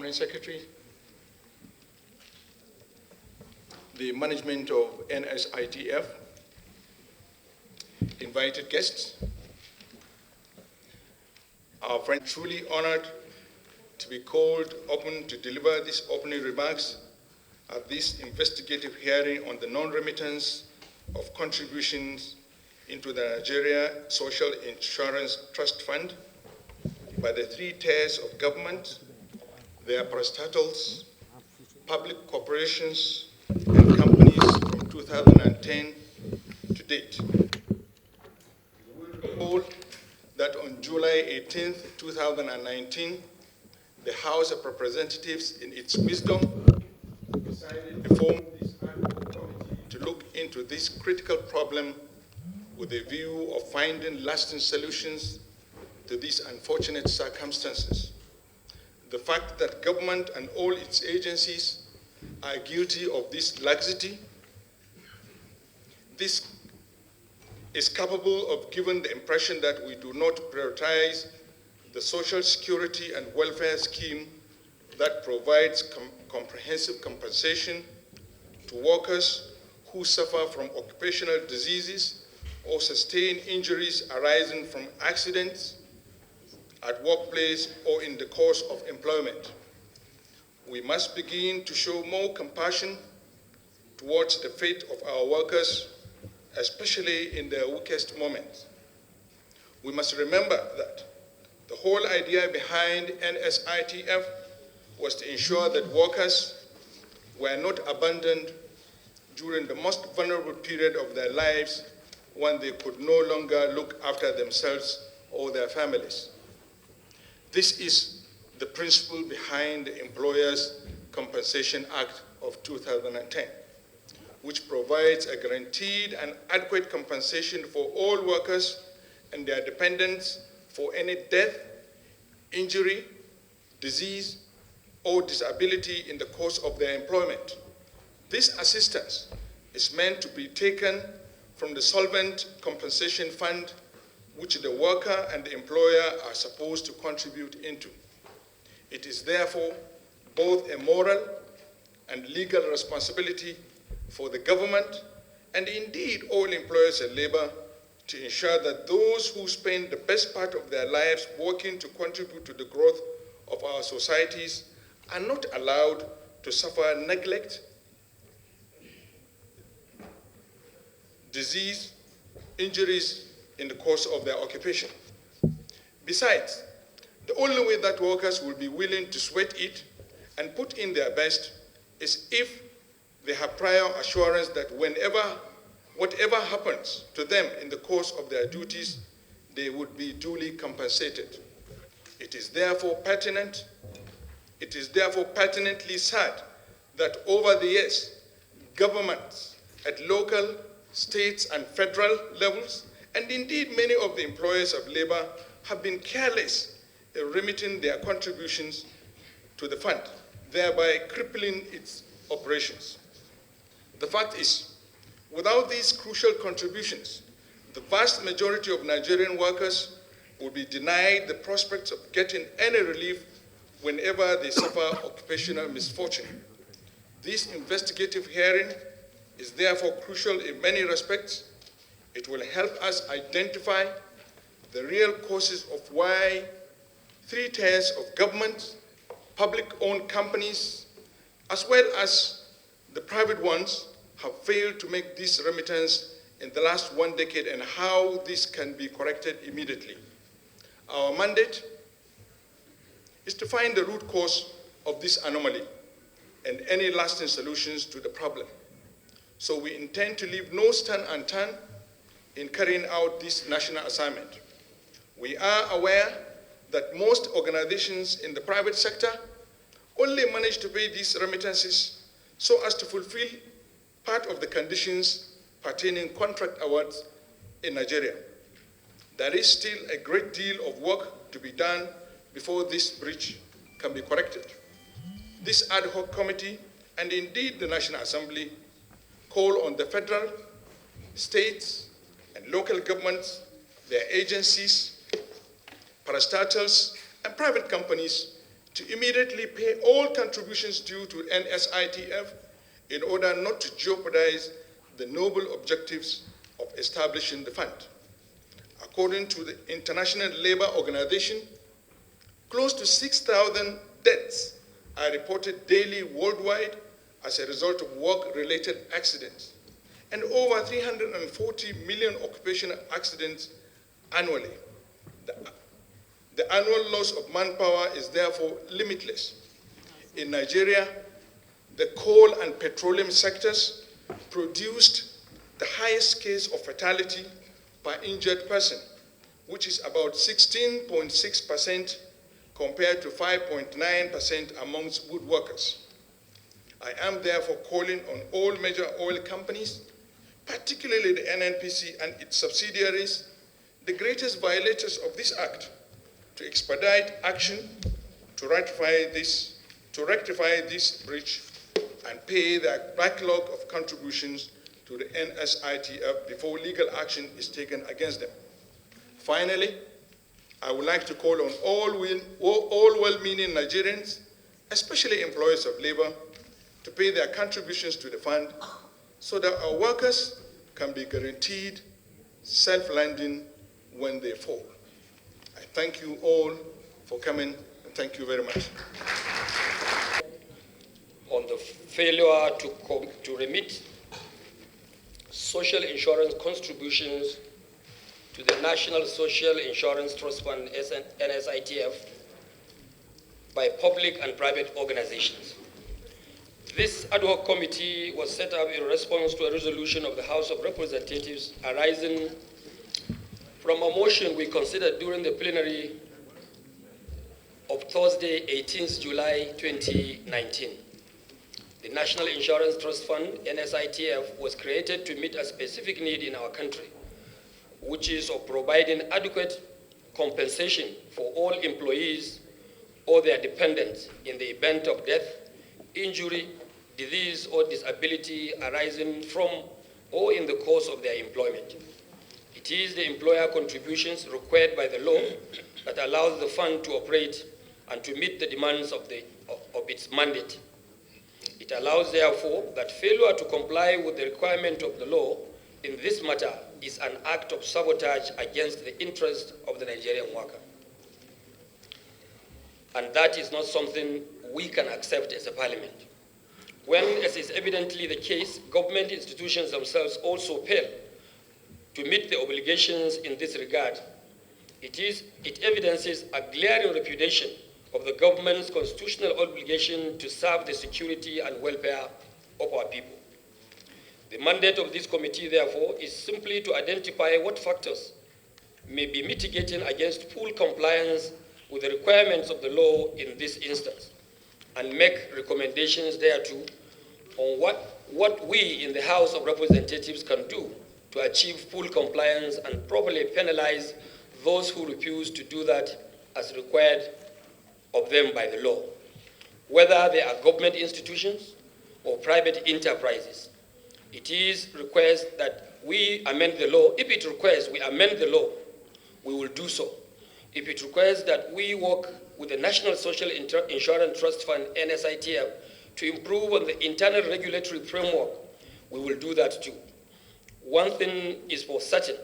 Permanent Secretary, the management of NSITF, invited guests, our friend, truly honored to be called upon to deliver these opening remarks at this investigative hearing on the non-remittance of contributions into the Nigeria Social Insurance Trust Fund by the three tiers of government, their parastatals, public corporations, and companies from 2010 to date. We were told that on July 18, 2019, the House of Representatives, in its wisdom, decided to form this ad hoc committee to look into this critical problem with a view of finding lasting solutions to these unfortunate circumstances. The fact that government and all its agencies are guilty of this laxity, this is capable of giving the impression that we do not prioritize the social security and welfare scheme that provides comprehensive compensation to workers who suffer from occupational diseases or sustain injuries arising from accidents at workplace or in the course of employment. We must begin to show more compassion towards the fate of our workers, especially in their weakest moments. We must remember that the whole idea behind NSITF was to ensure that workers were not abandoned during the most vulnerable period of their lives when they could no longer look after themselves or their families. This is the principle behind the Employers' Compensation Act of 2010, which provides a guaranteed and adequate compensation for all workers and their dependents for any death, injury, disease, or disability in the course of their employment. This assistance is meant to be taken from the Solvent Compensation Fund, which the worker and the employer are supposed to contribute into. It is therefore both a moral and legal responsibility for the government and indeed all employers and labor to ensure that those who spend the best part of their lives working to contribute to the growth of our societies are not allowed to suffer neglect, disease, injuries in the course of their occupation. Besides, the only way that workers will be willing to sweat it and put in their best is if they have prior assurance that whatever happens to them in the course of their duties, they would be duly compensated. It is therefore pertinently sad that over the years, governments at local, states, and federal levels, and indeed many of the employers of labor, have been careless in remitting their contributions to the fund, thereby crippling its operations. The fact is, without these crucial contributions, the vast majority of Nigerian workers will be denied the prospects of getting any relief whenever they suffer occupational misfortune. This investigative hearing is therefore crucial in many respects. It will help us identify the real causes of why three tiers of government, public-owned companies, as well as the private ones, have failed to make this remittance in the last 1 decade and how this can be corrected immediately. Our mandate is to find the root cause of this anomaly and any lasting solutions to the problem. So we intend to leave no stone unturned in carrying out this national assignment. We are aware that most organizations in the private sector only manage to pay these remittances so as to fulfill part of the conditions pertaining contract awards in Nigeria. There is still a great deal of work to be done before this breach can be corrected. This ad hoc committee, and indeed the National Assembly, call on the federal, states, and local governments, their agencies, parastatals, and private companies to immediately pay all contributions due to NSITF in order not to jeopardize the noble objectives of establishing the fund. According to the International Labour Organization, close to 6,000 deaths are reported daily worldwide as a result of work-related accidents, and over 340 million occupational accidents annually. The annual loss of manpower is therefore limitless. In Nigeria, the coal and petroleum sectors produced the highest case of fatality per injured person, which is about 16.6% compared to 5.9% amongst woodworkers. I am therefore calling on all major oil companies, particularly the NNPC and its subsidiaries, the greatest violators of this act, to expedite action to rectify this breach and pay their backlog of contributions to the NSITF before legal action is taken against them. Finally, I would like to call on all well-meaning Nigerians, especially employers of labor, to pay their contributions to the fund so that our workers can be guaranteed self-landing when they fall. I thank you all for coming, and thank you very much. On the failure to remit social insurance contributions to the National Social Insurance Trust Fund, NSITF, by public and private organizations. This ad hoc committee was set up in response to a resolution of the House of Representatives arising from a motion we considered during the plenary of Thursday, 18th July 2019. The National Insurance Trust Fund, NSITF, was created to meet a specific need in our country, which is of providing adequate compensation for all employees or their dependents in the event of death, injury, disease, or disability arising from or in the course of their employment. It is the employer contributions required by the law that allows the fund to operate and to meet the demands of its mandate. It allows, therefore, that failure to comply with the requirement of the law in this matter is an act of sabotage against the interest of the Nigerian worker. And that is not something we can accept as a parliament. When, as is evidently the case, government institutions themselves also fail to meet the obligations in this regard, it evidences a glaring repudiation of the government's constitutional obligation to serve the security and welfare of our people. The mandate of this committee, therefore, is simply to identify what factors may be mitigating against full compliance with the requirements of the law in this instance, and make recommendations thereto on what we in the House of Representatives can do to achieve full compliance and properly penalize those who refuse to do that as required of them by the law, whether they are government institutions or private enterprises. It is request that we amend the law. If it requires we amend the law, we will do so. If it requires that we work with the National Social Insurance Trust Fund, NSITF, to improve on the internal regulatory framework, we will do that too. One thing is for certain,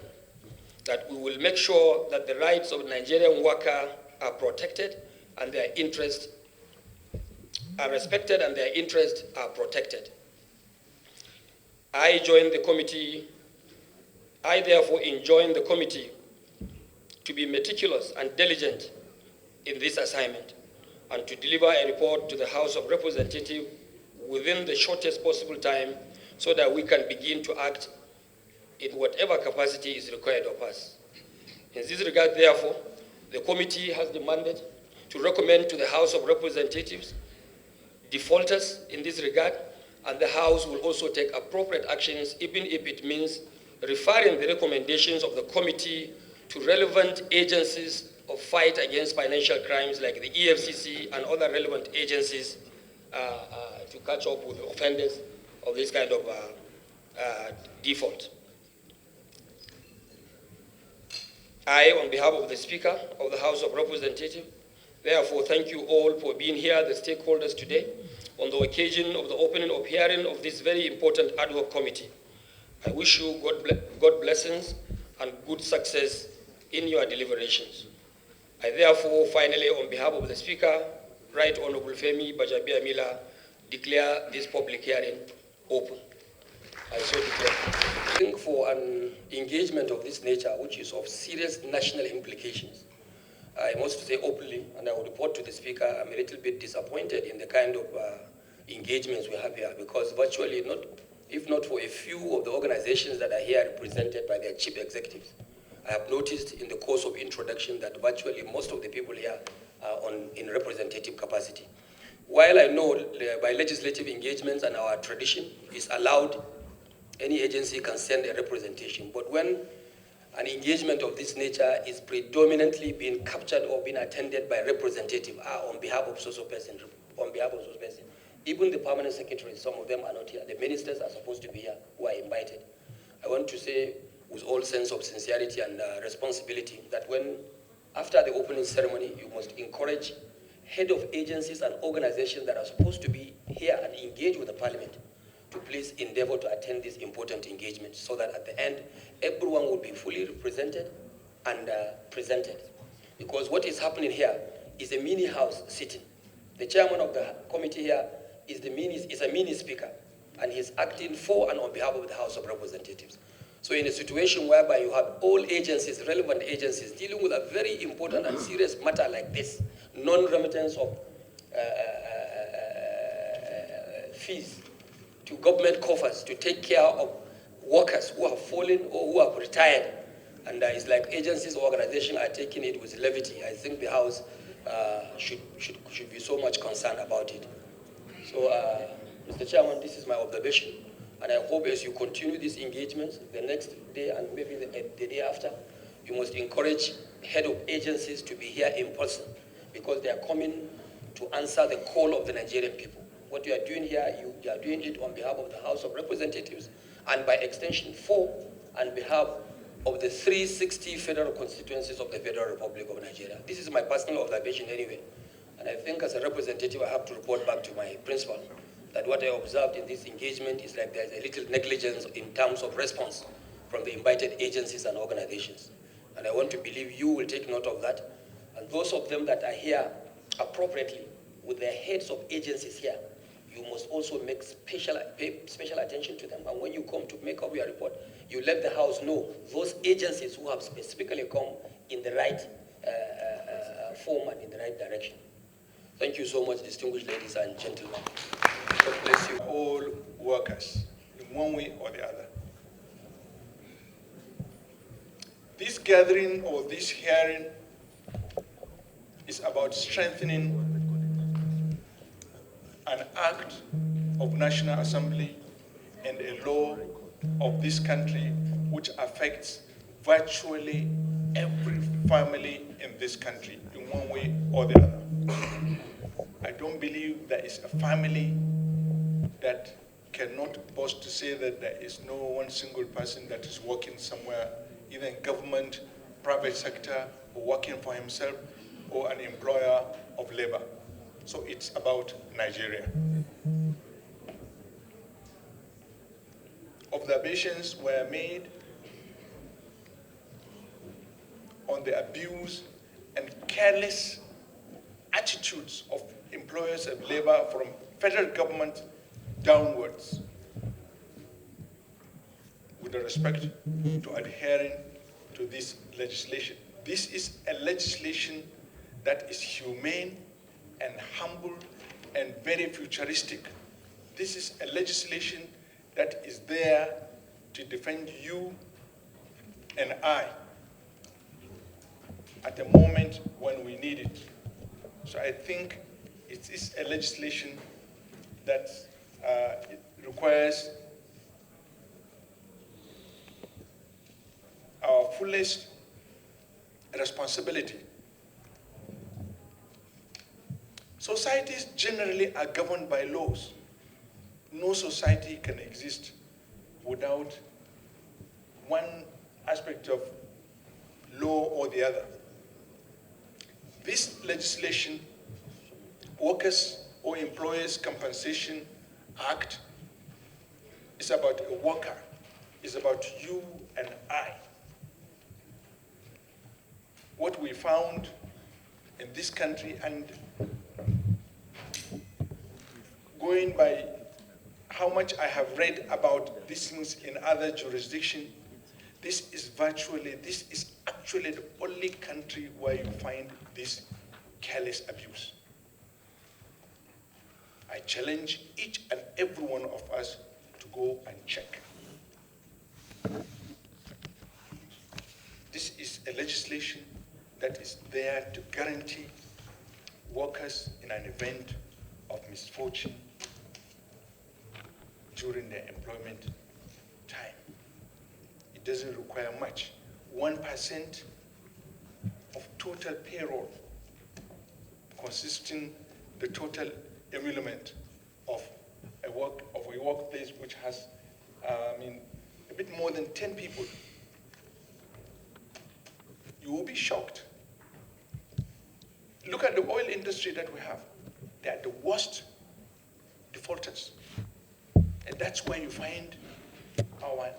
that we will make sure that the rights of the Nigerian worker are protected and their interests are respected and their interests are protected. I therefore enjoin the committee to be meticulous and diligent in this assignment and to deliver a report to the House of Representatives within the shortest possible time so that we can begin to act in whatever capacity is required of us. In this regard, therefore, the committee has the mandate to recommend to the House of Representatives defaulters in this regard, and the House will also take appropriate actions, even if it means referring the recommendations of the committee to relevant agencies of fight against financial crimes like the EFCC and other relevant agencies to catch up with offenders of this kind of default. I, on behalf of the Speaker of the House of Representatives, Therefore, thank you all for being here, the stakeholders today, on the occasion of the opening of hearing of this very important ad hoc committee. I wish you God blessings and good success in your deliberations. I therefore, finally, on behalf of the Speaker, Right Honorable Femi Bajabia Mila, declare this public hearing open. I so declare. I think for an engagement of this nature, which is of serious national implications, I must say openly, and I will report to the Speaker, I'm a little bit disappointed in the kind of engagements we have here, because virtually, if not for a few of the organizations that are here represented by their chief executives, I have noticed in the course of introduction that virtually most of the people here are in representative capacity. While I know by legislative engagements and our tradition is allowed, any agency can send a representation, but when an engagement of this nature is predominantly being captured or being attended by representative on behalf of social person, even the permanent secretaries, some of them are not here. The ministers are supposed to be here who are invited. I want to say with all sense of sincerity and responsibility that after the opening ceremony, you must encourage head of agencies and organizations that are supposed to be here and engage with the parliament to please endeavor to attend this important engagement so that at the end, everyone will be fully represented and presented. Because what is happening here is a mini house sitting. The chairman of the committee here is a mini speaker, and he's acting for and on behalf of the House of Representatives. So in a situation whereby you have all agencies, relevant agencies, dealing with a very important and serious matter like this, non-remittance of fees to government coffers to take care of workers who have fallen or who have retired. And it's like agencies or organizations are taking it with levity. I think the House should be so much concerned about it. So, Mr. Chairman, this is my observation. And I hope as you continue these engagements, the next day and maybe the day after, you must encourage head of agencies to be here in person because they are coming to answer the call of the Nigerian people. What you are doing here, you are doing it on behalf of the House of Representatives and by extension on behalf of the 360 federal constituencies of the Federal Republic of Nigeria. This is my personal observation anyway. And I think as a representative, I have to report back to my principal that what I observed in this engagement is like there's a little negligence in terms of response from the invited agencies and organizations. And I want to believe you will take note of that. And those of them that are here appropriately with their heads of agencies here, you must also pay special attention to them. And when you come to make up your report, you let the House know those agencies who have specifically come in the right form and in the right direction. Thank you so much, distinguished ladies and gentlemen. God bless you. All workers, in one way or the other. This gathering or this hearing is about strengthening an act of National Assembly and a law of this country which affects virtually every family in this country in one way or the other. I don't believe there is a family that cannot boast to say that there is no one single person that is working somewhere, either in government, private sector, or working for himself, or an employer of labor. So it's about Nigeria. Observations were made on the abuse and careless attitudes of employers of labor from federal government downwards with respect to adhering to this legislation. This is a legislation that is humane and humble and very futuristic. This is a legislation that is there to defend you and I at a moment when we need it. So I think it is a legislation that it requires our fullest responsibility. Societies generally are governed by laws. No society can exist without one aspect of law or the other. This legislation, Workers or Employers Compensation Act, is about a worker, is about you and I. What we found in this country, and going by how much I have read about these things in other jurisdictions, this is actually the only country where you find this careless abuse. I challenge each and every one of us to go and check. This is a legislation that is there to guarantee workers in an event of misfortune during their employment time. It doesn't require much. 1% of total payroll, consisting the total emolument of a workplace which has a bit more than 10 people. You will be shocked. Look at the oil industry that we have. They are the worst defaulters. And that's why you find our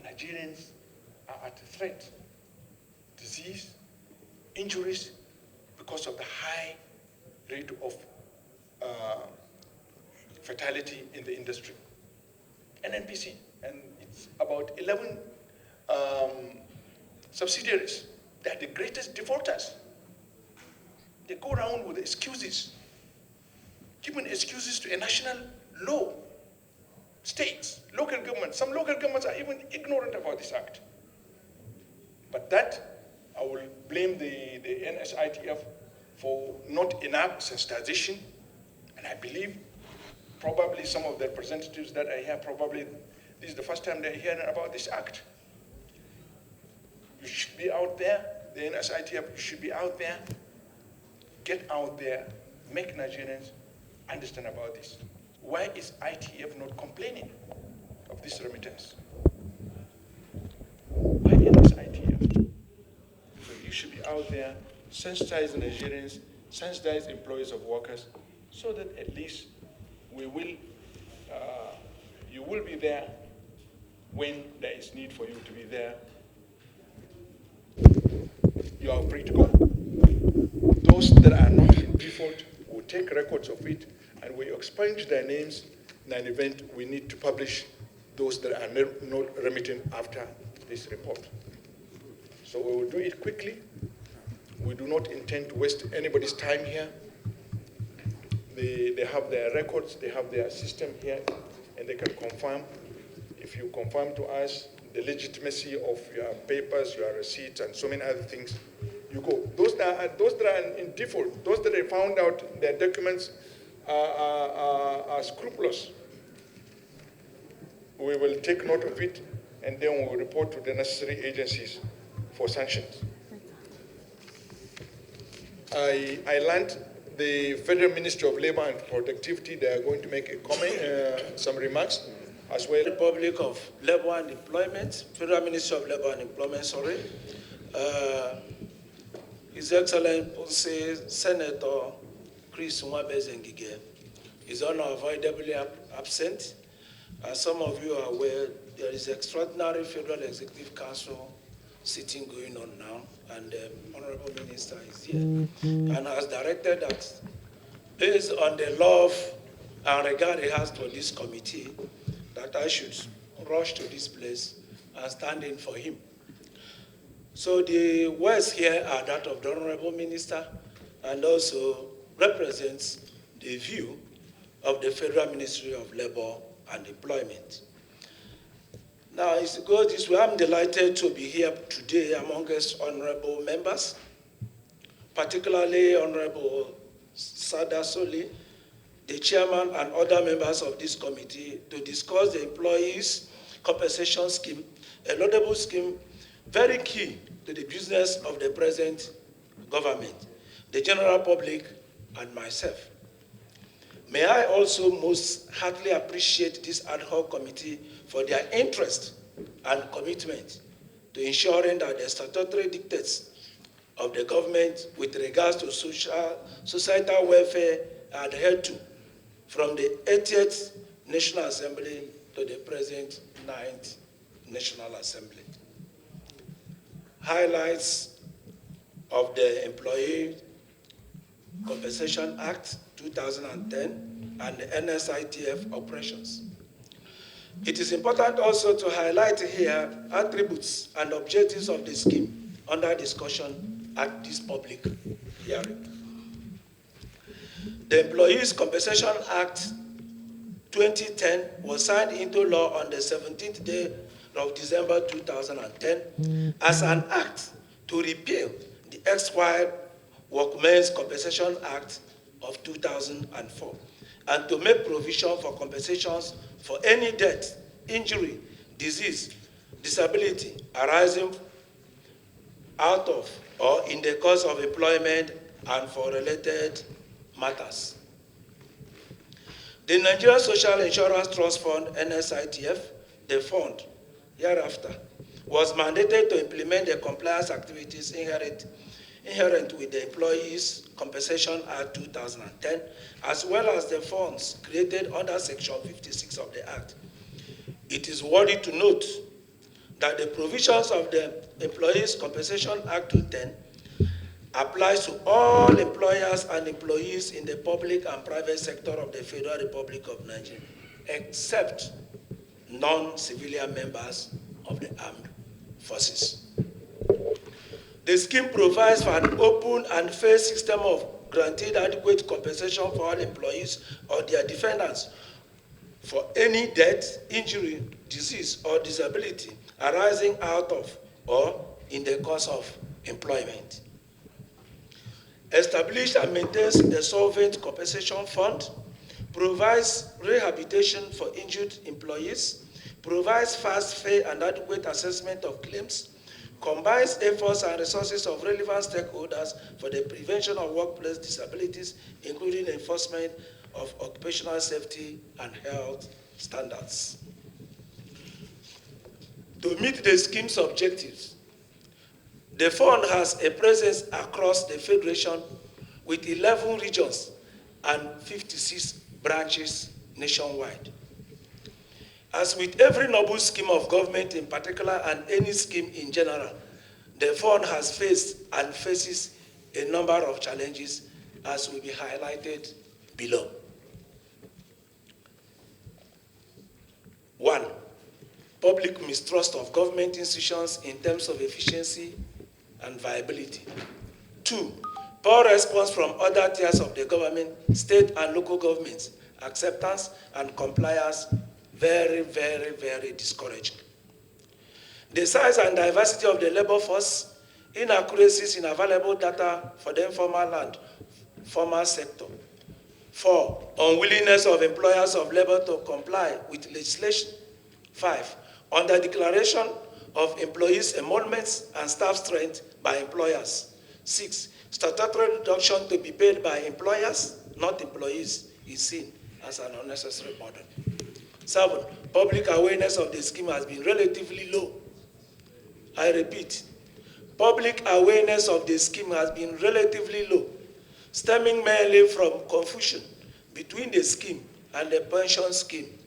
Nigerians are at threat. Disease, injuries, because of the high rate of fatality in the industry. NNPC, and it's about 11 subsidiaries. They are the greatest defaulters. They go around with excuses, giving excuses to a national law. States, local governments, some local governments are even ignorant about this act. But that, I will blame the NSITF for not enough sensitization. And I believe probably some of the representatives that are here, probably this is the first time they're hearing about this act. You should be out there, the NSITF should be out there, get out there, make Nigerians understand about this. Why is ITF not complaining of this remittance? Why is ITF? So you should be out there, sensitize Nigerians, sensitize employees of workers, so that at least we will, you will be there when there is need for you to be there. You are free to go. Those that are not in default will take records of it, and we expunge their names in an event we need to publish those that are not remitting after this report. So we will do it quickly. We do not intend to waste anybody's time here. They have their records, they have their system here, and they can confirm. If you confirm to us the legitimacy of your papers, your receipts, and so many other things, you go. Those that are in default, those that have found out their documents are scrupulous, we will take note of it, and then we will report to the necessary agencies for sanctions. I learned the Federal Ministry of Labor and Productivity, they are going to make a comment, some remarks as well. Republic of Labor and Employment, Federal Ministry of Labor and Employment, sorry. His Excellency Senator Chris Mwabezengige is unavoidably absent. As some of you are aware, there is extraordinary Federal Executive Council sitting going on now, and the Honorable Minister is here and has directed that, based on the love and regard he has for this committee, that I should rush to this place and stand in for him. So the words here are that of the Honorable Minister, and also represents the view of the Federal Ministry of Labor and Employment. Now, as it goes this way, I'm delighted to be here today amongst honorable members, particularly Honorable Sada Soli, the chairman, and other members of this committee, to discuss the employees' compensation scheme, a laudable scheme, very key to the business of the present government, the general public, and myself. May I also most heartily appreciate this ad hoc committee for their interest and commitment to ensuring that the statutory dictates of the government with regards to societal welfare adhered to from the 80th National Assembly to the present 9th National Assembly. Highlights of the Employee Compensation Act 2010 and the NSITF operations. It is important also to highlight here attributes and objectives of the scheme under discussion at this public hearing. The Employees Compensation Act 2010 was signed into law on the 17th day of December 2010 as an act to repeal the expired Workmen's Compensation Act of 2004 and to make provision for compensations for any death, injury, disease, disability arising out of or in the course of employment and for related matters. The Nigerian Social Insurance Trust Fund, NSITF, the fund hereafter, was mandated to implement the compliance activities inherent with the Employees Compensation Act 2010, as well as the funds created under Section 56 of the Act. It is worthy to note that the provisions of the Employees Compensation Act 2010 applies to all employers and employees in the public and private sector of the Federal Republic of Nigeria, except non-civilian members of the armed forces. The scheme provides for an open and fair system of guaranteed adequate compensation for all employees or their defendants for any death, injury, disease, or disability arising out of or in the course of employment. Established and maintains the Solvent Compensation Fund, provides rehabilitation for injured employees, provides fast, fair, and adequate assessment of claims, combines efforts and resources of relevant stakeholders for the prevention of workplace disabilities, including enforcement of occupational safety and health standards. To meet the scheme's objectives, the fund has a presence across the Federation with 11 regions and 56 branches nationwide. As with every noble scheme of government in particular and any scheme in general, the fund has faced and faces a number of challenges as will be highlighted below. 1, public mistrust of government institutions in terms of efficiency and viability. 2, poor response from other tiers of the government, state and local governments, acceptance and compliance very, very, very discouraging. The size and diversity of the labor force, inaccuracies in available data for the informal and formal sector. 4, unwillingness of employers of labor to comply with legislation. 5, under declaration of employees' emoluments and staff strength by employers. 6, statutory reduction to be paid by employers, not employees, is seen as an unnecessary burden. 7, public awareness of the scheme has been relatively low. I repeat, public awareness of the scheme has been relatively low, stemming mainly from confusion between the scheme and the pension scheme.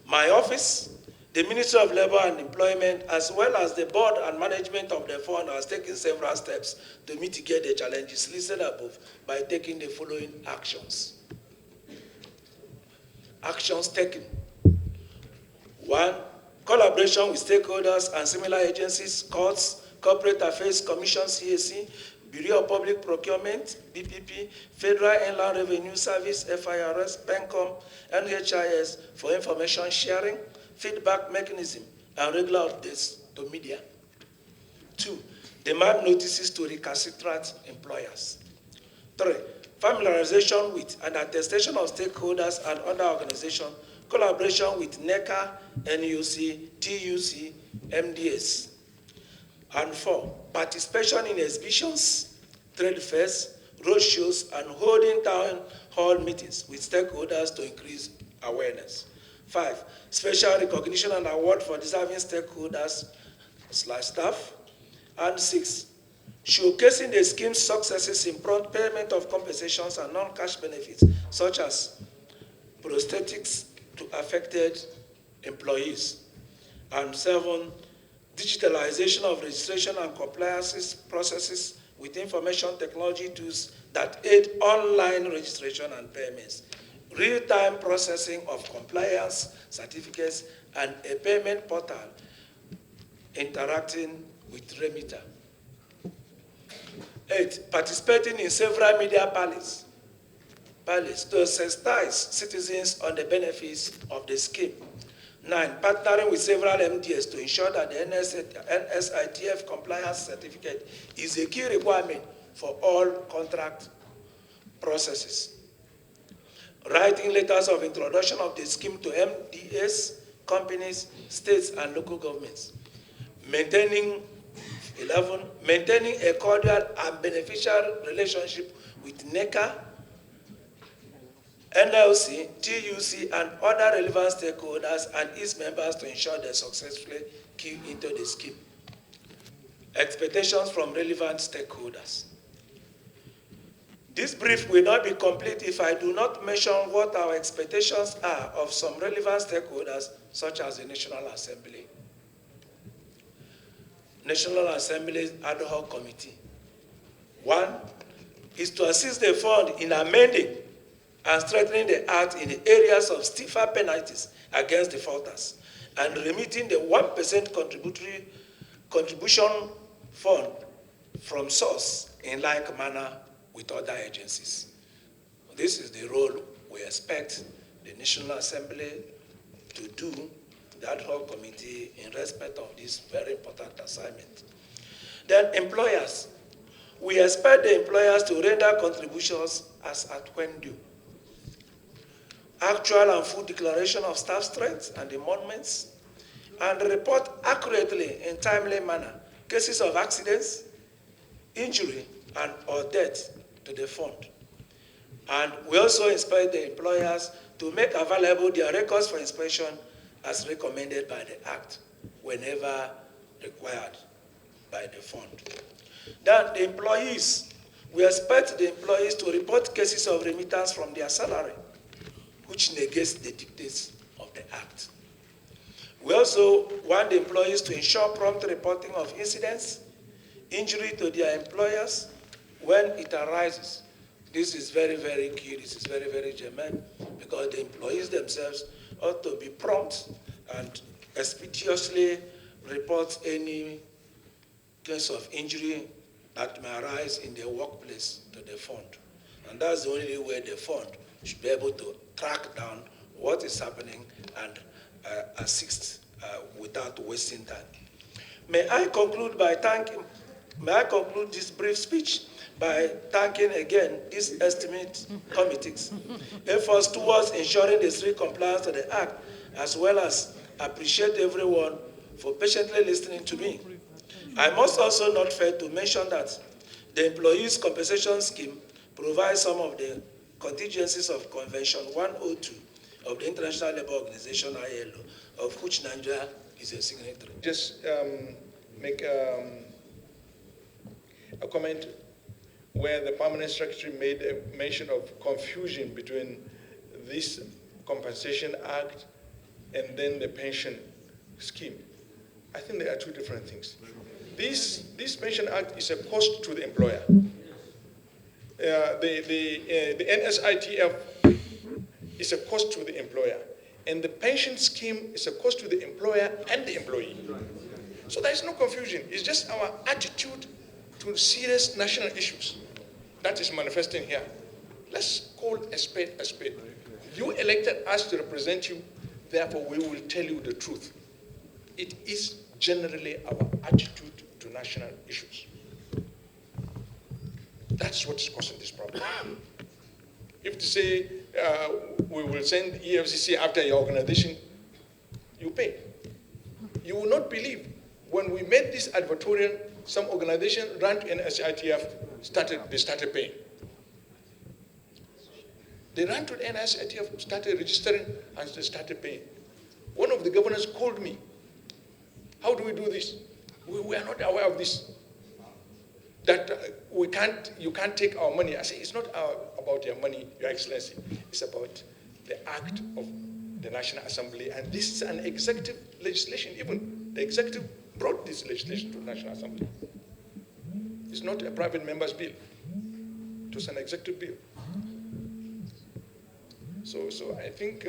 My office, the Ministry of Labor and Employment, as well as the board and management of the fund, has taken several steps to mitigate the challenges listed above by taking the following actions. Actions taken. 1, collaboration with stakeholders and similar agencies, courts, Corporate Affairs Commission, CAC, Bureau of Public Procurement, BPP, Federal Inland Revenue Service, FIRS, PENCOM, NHIS for information sharing, feedback mechanism, and regular updates to media. 2, demand notices to recalcitrant employers. 3, familiarization with and attestation of stakeholders and other organizations, collaboration with NECA, NUC, TUC, MDS. And 4, participation in exhibitions, trade fairs, roadshows, and holding town hall meetings with stakeholders to increase awareness. 5, special recognition and award for deserving stakeholders/staff. And 6, showcasing the scheme's successes in prompt payment of compensations and non-cash benefits, such as prosthetics to affected employees. And 7, digitalization of registration and compliance processes with information technology tools that aid online registration and payments, real-time processing of compliance certificates, and a payment portal interacting with remitter. 8, participating in several media rallies to sensitize citizens on the benefits of the scheme. 9, partnering with several MDS to ensure that the NSITF compliance certificate is a key requirement for all contract processes. Writing letters of introduction of the scheme to MDS, companies, states, and local governments. Maintaining a cordial and beneficial relationship with NECA, NLC, TUC, and other relevant stakeholders and its members to ensure they successfully key into the scheme. Expectations from relevant stakeholders. This brief will not be complete if I do not mention what our expectations are of some relevant stakeholders, such as the National Assembly. National Assembly's Ad hoc Committee. 1 is to assist the fund in amending and strengthening the act in the areas of stiffer penalties against defaulters and remitting the 1% contribution fund from source in like manner with other agencies. This is the role we expect the National Assembly to do, the Ad hoc Committee, in respect of this very important assignment. Then employers. We expect the employers to render contributions as at when due. Actual and full declaration of staff strengths and emoluments, and report accurately in timely manner cases of accidents, injury, and or death to the fund. And we also expect the employers to make available their records for inspection as recommended by the Act whenever required by the fund. Then the employees, we expect the employees to report cases of remittance from their salary, which negates the dictates of the Act. We also want the employees to ensure prompt reporting of incidents, injury to their employers when it arises. This is very, very key. This is very, very germane, because the employees themselves ought to be prompt and expeditiously report any case of injury that may arise in their workplace to the fund. And that's the only way the fund should be able to track down what is happening and assist without wasting time. May I conclude this brief speech by thanking again these estimate committees, efforts towards ensuring the strict compliance to the Act, as well as appreciate everyone for patiently listening to me. I must also not fail to mention that the Employees Compensation Scheme provides some of the contingencies of Convention 102 of the International Labour Organization, ILO, of which Nigeria is a signatory. Just make a comment where the Permanent Secretary made a mention of confusion between this Compensation Act and then the pension scheme. I think there are two different things. This Pension Act is a cost to the employer. The NSITF is a cost to the employer, and the pension scheme is a cost to the employer and the employee. So there is no confusion. It's just our attitude to serious national issues that is manifesting here. Let's call a spade a spade. You elected us to represent you, therefore we will tell you the truth. It is generally our attitude to national issues. That's what's causing this problem. If to say we will send EFCC after your organization, you pay. You will not believe when we made this advertorial, some organization ran to NSITF, they started paying. They ran to the NSITF, started registering, and they started paying. One of the governors called me. How do we do this? We are not aware of this. that you can't take our money. I say it's not about your money, Your Excellency. It's about the act of the National Assembly, and this is an executive legislation. Even the executive brought this legislation to the National Assembly. It's not a private member's bill. It was an executive bill. So I think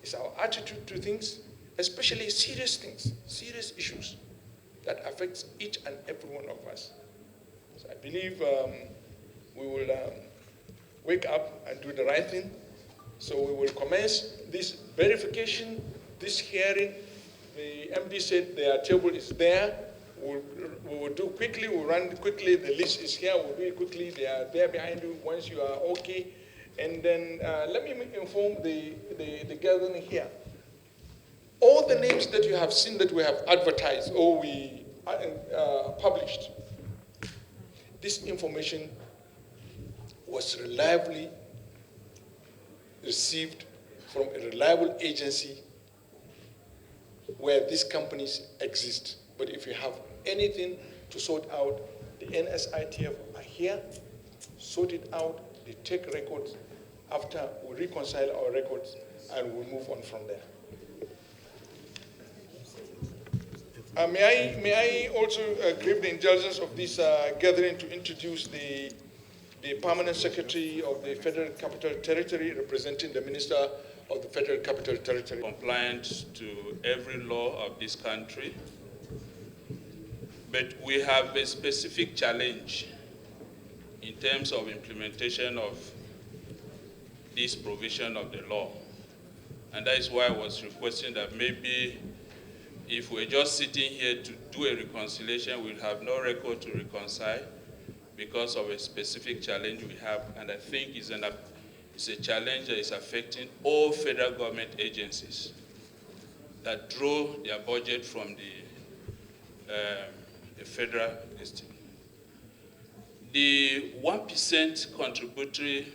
it's our attitude to things, especially serious things, serious issues that affects each and every one of us. So I believe we will wake up and do the right thing. So we will commence this verification, this hearing. The MD said their table is there. We will do quickly, we'll run quickly. The list is here, we'll do it quickly. They are there behind you once you are okay. And then let me inform the gathering here. All the names that you have seen that we have advertised or we published, this information was reliably received from a reliable agency where these companies exist. But if you have anything to sort out, the NSITF are here, sort it out, they take records. After we reconcile our records and we'll move on from there. May I also crave the indulgence of this gathering to introduce the Permanent Secretary of the Federal Capital Territory, representing the Minister of the Federal Capital Territory. Compliant to every law of this country, but we have a specific challenge in terms of implementation of this provision of the law. And that is why I was requesting that maybe if we're just sitting here to do a reconciliation, we'll have no record to reconcile because of a specific challenge we have. And I think it's a challenge that is affecting all federal government agencies that draw their budget from the federal system. The 1% contributory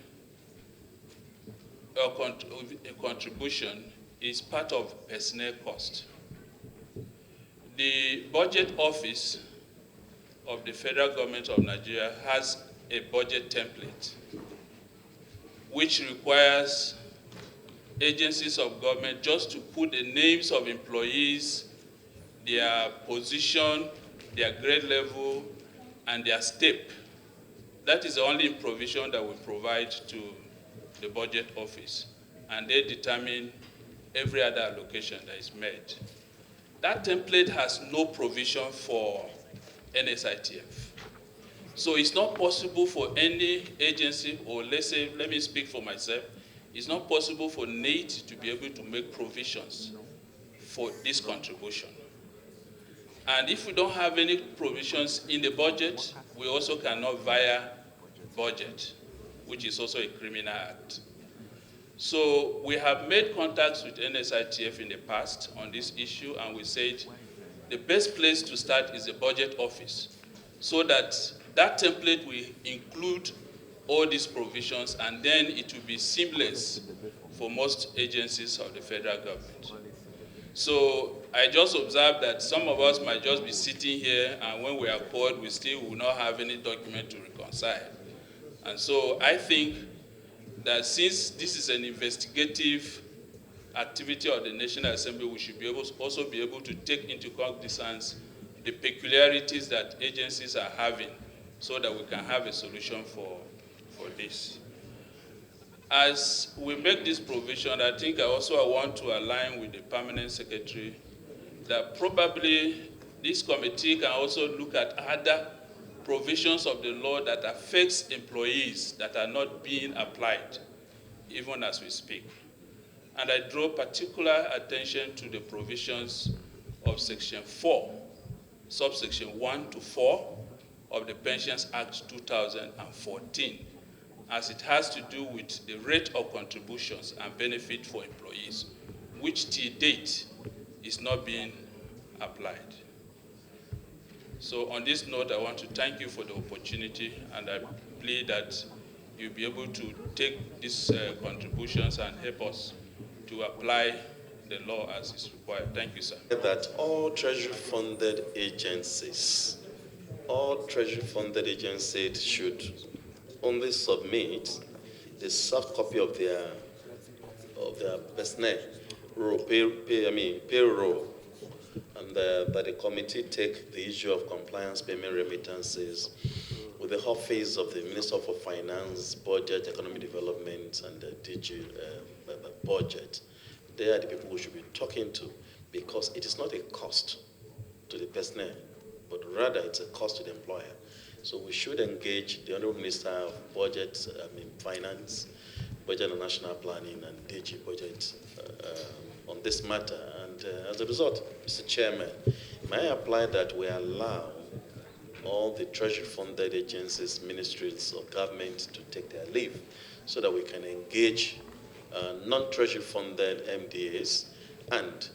contribution is part of personnel cost. The budget office of the federal government of Nigeria has a budget template which requires agencies of government just to put the names of employees, their position, their grade level, and their step. That is the only provision that we provide to the budget office, and they determine every other allocation that is made. That template has no provision for NSITF. So it's not possible for any agency, or let me speak for myself, it's not possible for NAIT to be able to make provisions for this contribution. And if we don't have any provisions in the budget, we also cannot via budget, which is also a criminal act. So we have made contacts with NSITF in the past on this issue, and we said the best place to start is the budget office, so that template will include all these provisions, and then it will be seamless for most agencies of the federal government. So I just observed that some of us might just be sitting here, and when we are called, we still will not have any document to reconcile. And so I think that since this is an investigative activity of the National Assembly, we should also be able to take into cognizance the peculiarities that agencies are having so that we can have a solution for this. As we make this provision, I think I want to align with the Permanent Secretary that probably this committee can also look at other provisions of the law that affects employees that are not being applied, even as we speak. And I draw particular attention to the provisions of Section 4, subsection 1 to 4 of the Pensions Act 2014, as it has to do with the rate of contributions and benefit for employees, which till date is not being applied. So on this note, I want to thank you for the opportunity, and I plead that you'll be able to take these contributions and help us to apply the law as is required. Thank you, sir. That all treasury-funded agencies all treasury-funded agencies should only submit a soft copy of their personnel payroll, and that the committee take the issue of compliance payment remittances with the office of the Minister for Finance, Budget, Economic Development, and the DG Budget. They are the people we should be talking to, because it is not a cost to the personnel, but rather it's a cost to the employer. So we should engage the Honorable Minister of Budget, Finance, Budget and National Planning, and DG Budget on this matter. And as a result, Mr. Chairman, may I apply that we allow all the treasury-funded agencies, ministries of government to take their leave, so that we can engage non-treasury-funded MDAs and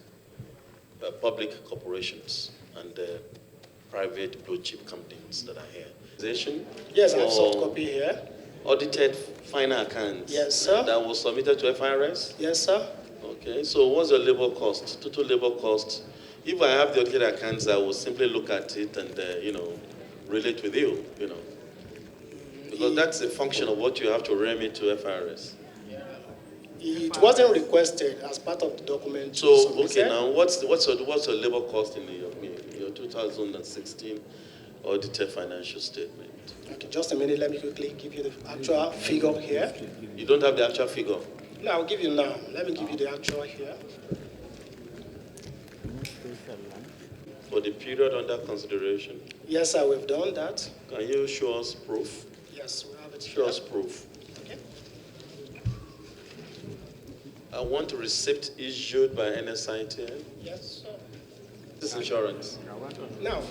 public corporations and private blue-chip companies that are here. Yes, I have soft copy here. Audited final accounts. Yes, sir. That was submitted to FIRS? Yes, sir. Okay, so what's your labor cost, total labor cost? If I have the audited accounts, I will simply look at it and, relate with you, Because that's a function of what you have to remit to FIRS. It wasn't requested as part of the document. So, okay, now what's your labor cost in your 2016 audited financial statement? Okay, just a minute. Let me quickly give you the actual figure here. You don't have the actual figure? No, I'll give you now. Let me give you the actual here. For the period under consideration? Yes, sir, we've done that. Can you show us proof? Yes, we have it here. Show us proof. Okay. I want a receipt issued by NSITF. Yes, sir. This insurance. Now,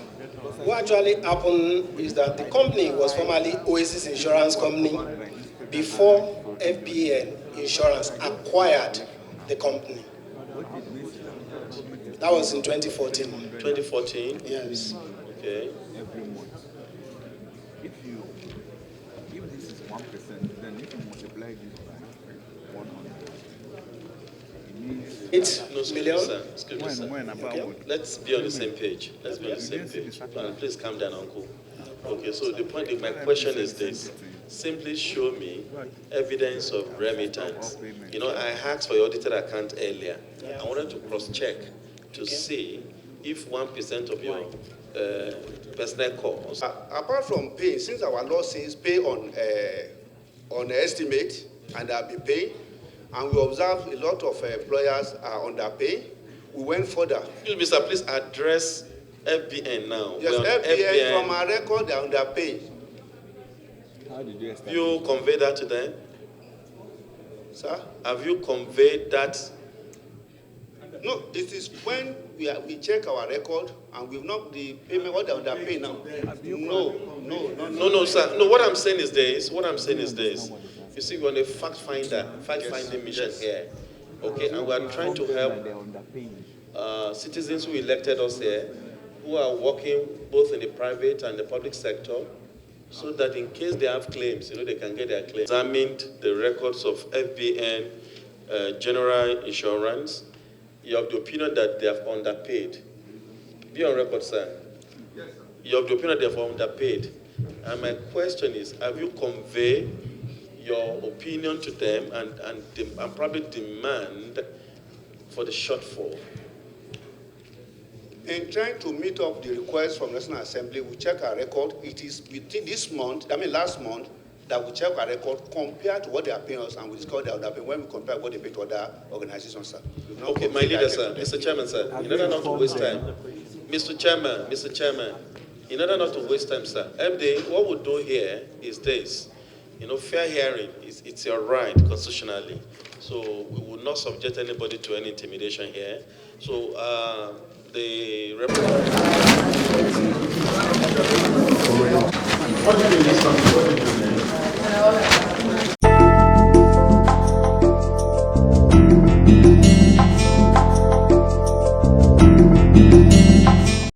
what actually happened is that the company was formerly Oasis Insurance Company before FBN Insurance acquired the company. That was in 2014. 2014? Yes. Okay. Every month. If this is 1%, then if you multiply this by 100, it means 8 million. Excuse me, sir. Okay. Let's be on the same page. Let's be on the same page. And please calm down, Uncle. Okay, so the point of my question is this. Simply show me evidence of remittance. I asked for your audited account earlier. I wanted to cross-check to see if 1% of your personnel cost. Apart from pay, since our law says pay on estimate, and they'll be paying, and we observe a lot of employers are underpaying, we went further. Excuse me, sir, please address FBN now. Yes, FBN, from our record, they're underpaying. how did you establish? You convey that to them? Sir? Have you conveyed that? No, it is when we check our record and we've not the payment, what they're underpaying now. No, sir. No, what I'm saying is this. You see, we're on a fact-finding mission here. Okay, and we're trying to help citizens who elected us here, who are working both in the private and the public sector, so that in case they have claims, they can get their claims. Examined the records of FBN, General Insurance. You have the opinion that they have underpaid. Be on record, sir. Yes, sir. You have the opinion that they have underpaid. And my question is, have you conveyed your opinion to them and probably demand for the shortfall? In trying to meet up the request from National Assembly, we check our record. It is within this month, last month, that we check our record compared to what they are paying us, and we discover they are underpaying when we compare what they pay to other organizations, sir. Okay, my leader, sir, Mr. Chairman, sir, in order not to waste time, Mr. Chairman, in order not to waste time, sir, MD, what we do here is this. Fair hearing, it's your right constitutionally. So we will not subject anybody to any intimidation here. So the representative.